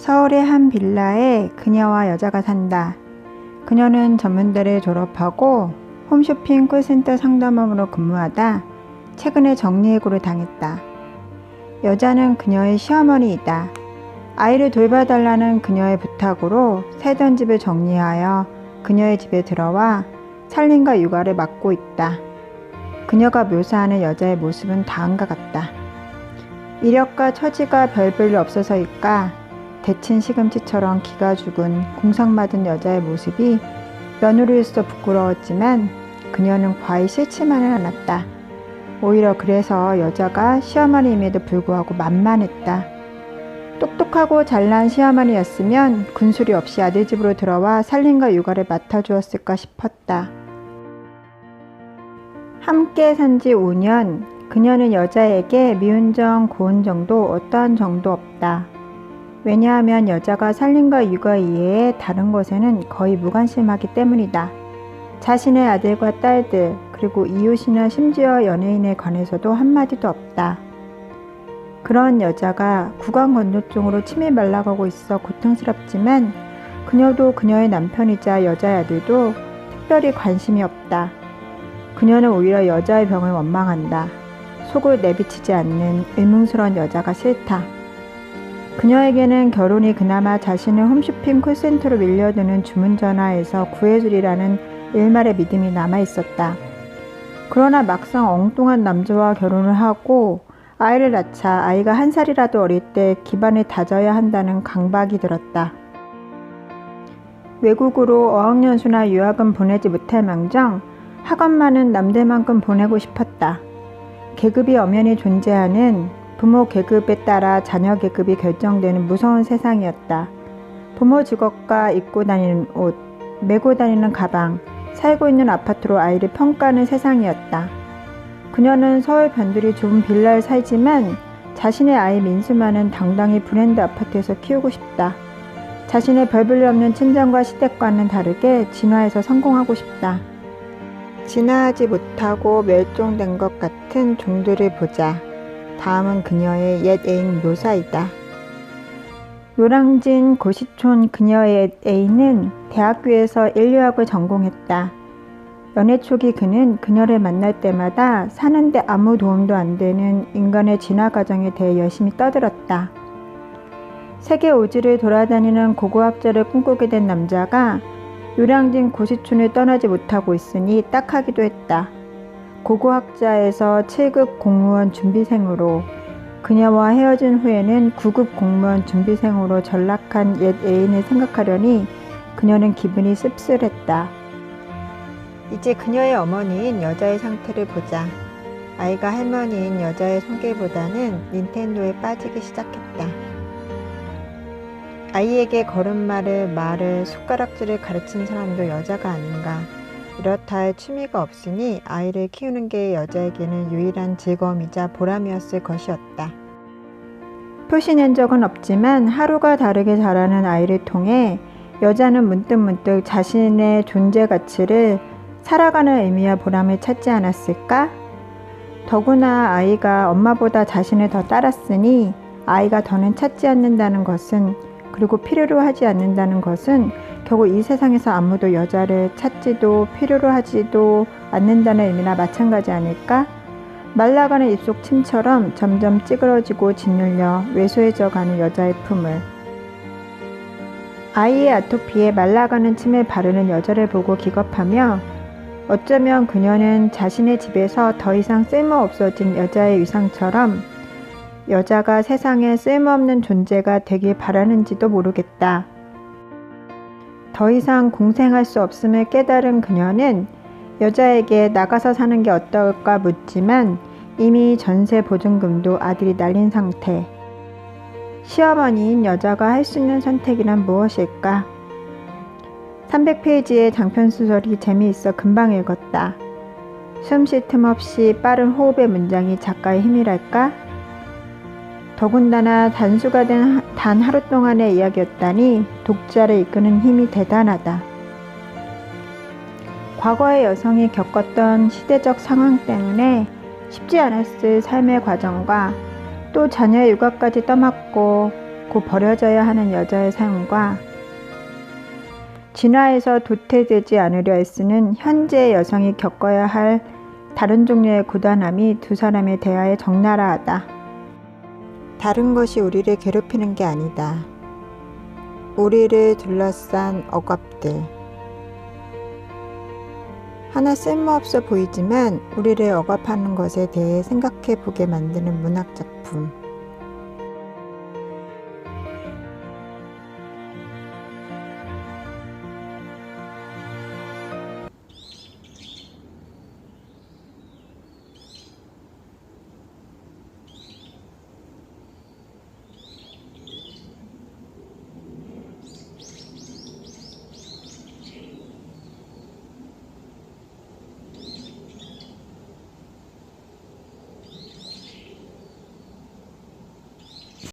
서울의 한 빌라에 그녀와 여자가 산다. 그녀는 전문대를 졸업하고 홈쇼핑 콜센터 상담원으로 근무하다 최근에 정리해고를 당했다. 여자는 그녀의 시어머니이다. 아이를 돌봐달라는 그녀의 부탁으로 살던 집을 정리하여 그녀의 집에 들어와 살림과 육아를 맡고 있다. 그녀가 묘사하는 여자의 모습은 다음과 같다. 이력과 처지가 별볼일 없어서일까 데친 시금치처럼 기가 죽은 공상맞은 여자의 모습이 며느리로서 부끄러웠지만 그녀는 과히 싫지만은 않았다. 오히려 그래서 여자가 시어머니임에도 불구하고 만만했다. 똑똑하고 잘난 시어머니였으면 군소리 없이 아들 집으로 들어와 살림과 육아를 맡아주었을까 싶었다. 함께 산 지 5년, 그녀는 여자에게 미운 정, 고운 정도 어떠한 정도 없다. 왜냐하면 여자가 살림과 육아 이외에 다른 것에는 거의 무관심하기 때문이다. 자신의 아들과 딸들, 그리고 이웃이나 심지어 연예인에 관해서도 한마디도 없다. 그런 여자가 구강건조증으로 침이 말라가고 있어 고통스럽지만 그녀도 그녀의 남편이자 여자의 아들도 특별히 관심이 없다. 그녀는 오히려 여자의 병을 원망한다. 속을 내비치지 않는 의문스러운 여자가 싫다. 그녀에게는 결혼이 그나마 자신을 홈쇼핑 콜센터로 밀려드는 주문전화에서 구해주리라는 일말의 믿음이 남아있었다. 그러나 막상 엉뚱한 남자와 결혼을 하고 아이를 낳자 아이가 1살이라도 어릴 때 기반을 다져야 한다는 강박이 들었다. 외국으로 어학연수나 유학은 보내지 못할 망정 학원만은 남들만큼 보내고 싶었다. 계급이 엄연히 존재하는 부모 계급에 따라 자녀 계급이 결정되는 무서운 세상이었다. 부모 직업과 입고 다니는 옷, 메고 다니는 가방, 살고 있는 아파트로 아이를 평가하는 세상이었다. 그녀는 서울 변두리 좁은 빌라에 살지만 자신의 아이 민수만은 당당히 브랜드 아파트에서 키우고 싶다. 자신의 별볼일 없는 친정과 시댁과는 다르게 진화해서 성공하고 싶다. 진화하지 못하고 멸종된 것 같은 종들을 보자. 다음은 그녀의 옛 애인 묘사이다. 노량진 고시촌 그녀의 옛 애인은 대학교에서 인류학을 전공했다. 연애 초기 그는 그녀를 만날 때마다 사는데 아무 도움도 안 되는 인간의 진화 과정에 대해 열심히 떠들었다. 세계 오지를 돌아다니는 고고학자를 꿈꾸게 된 남자가 노량진 고시촌을 떠나지 못하고 있으니 딱하기도 했다. 고고학자에서 7급 공무원 준비생으로 그녀와 헤어진 후에는 9급 공무원 준비생으로 전락한 옛 애인을 생각하려니 그녀는 기분이 씁쓸했다. 이제 그녀의 어머니인 여자의 상태를 보자. 아이가 할머니인 여자의 손길보다는 닌텐도에 빠지기 시작했다. 아이에게 걸음마를, 말을, 숟가락질을 가르친 사람도 여자가 아닌가. 이렇다 할 취미가 없으니 아이를 키우는 게 여자에게는 유일한 즐거움이자 보람이었을 것이었다. 표시낸 적은 없지만 하루가 다르게 자라는 아이를 통해 여자는 문득문득 자신의 존재 가치를 살아가는 의미와 보람을 찾지 않았을까? 더구나 아이가 엄마보다 자신을 더 따랐으니 아이가 더는 찾지 않는다는 것은, 그리고 필요로 하지 않는다는 것은 결국 이 세상에서 아무도 여자를 찾지도 필요로 하지도 않는다는 의미나 마찬가지 아닐까? 말라가는 입속 침처럼 점점 찌그러지고 짓눌려 왜소해져가는 여자의 품을. 아이의 아토피에 말라가는 침을 바르는 여자를 보고 기겁하며 어쩌면 그녀는 자신의 집에서 더 이상 쓸모없어진 여자의 위상처럼 여자가 세상에 쓸모없는 존재가 되길 바라는지도 모르겠다. 더 이상 공생할 수 없음을 깨달은 그녀는 여자에게 나가서 사는 게 어떨까 묻지만 이미 전세 보증금도 아들이 날린 상태. 시어머니인 여자가 할 수 있는 선택이란 무엇일까? 300페이지의 장편소설이 재미있어 금방 읽었다. 숨 쉴 틈 없이 빠른 호흡의 문장이 작가의 힘이랄까? 더군다나 단수가 된 단 하루 동안의 이야기였다니 독자를 이끄는 힘이 대단하다. 과거의 여성이 겪었던 시대적 상황 때문에 쉽지 않았을 삶의 과정과 또 자녀의 육아까지 떠맡고 곧 버려져야 하는 여자의 삶과 진화에서 도태되지 않으려 애쓰는 현재의 여성이 겪어야 할 다른 종류의 고단함이 두 사람의 대화에 적나라하다. 다른 것이 우리를 괴롭히는 게 아니다. 우리를 둘러싼 억압들. 하나 쓸모없어 보이지만 우리를 억압하는 것에 대해 생각해 보게 만드는 문학작품.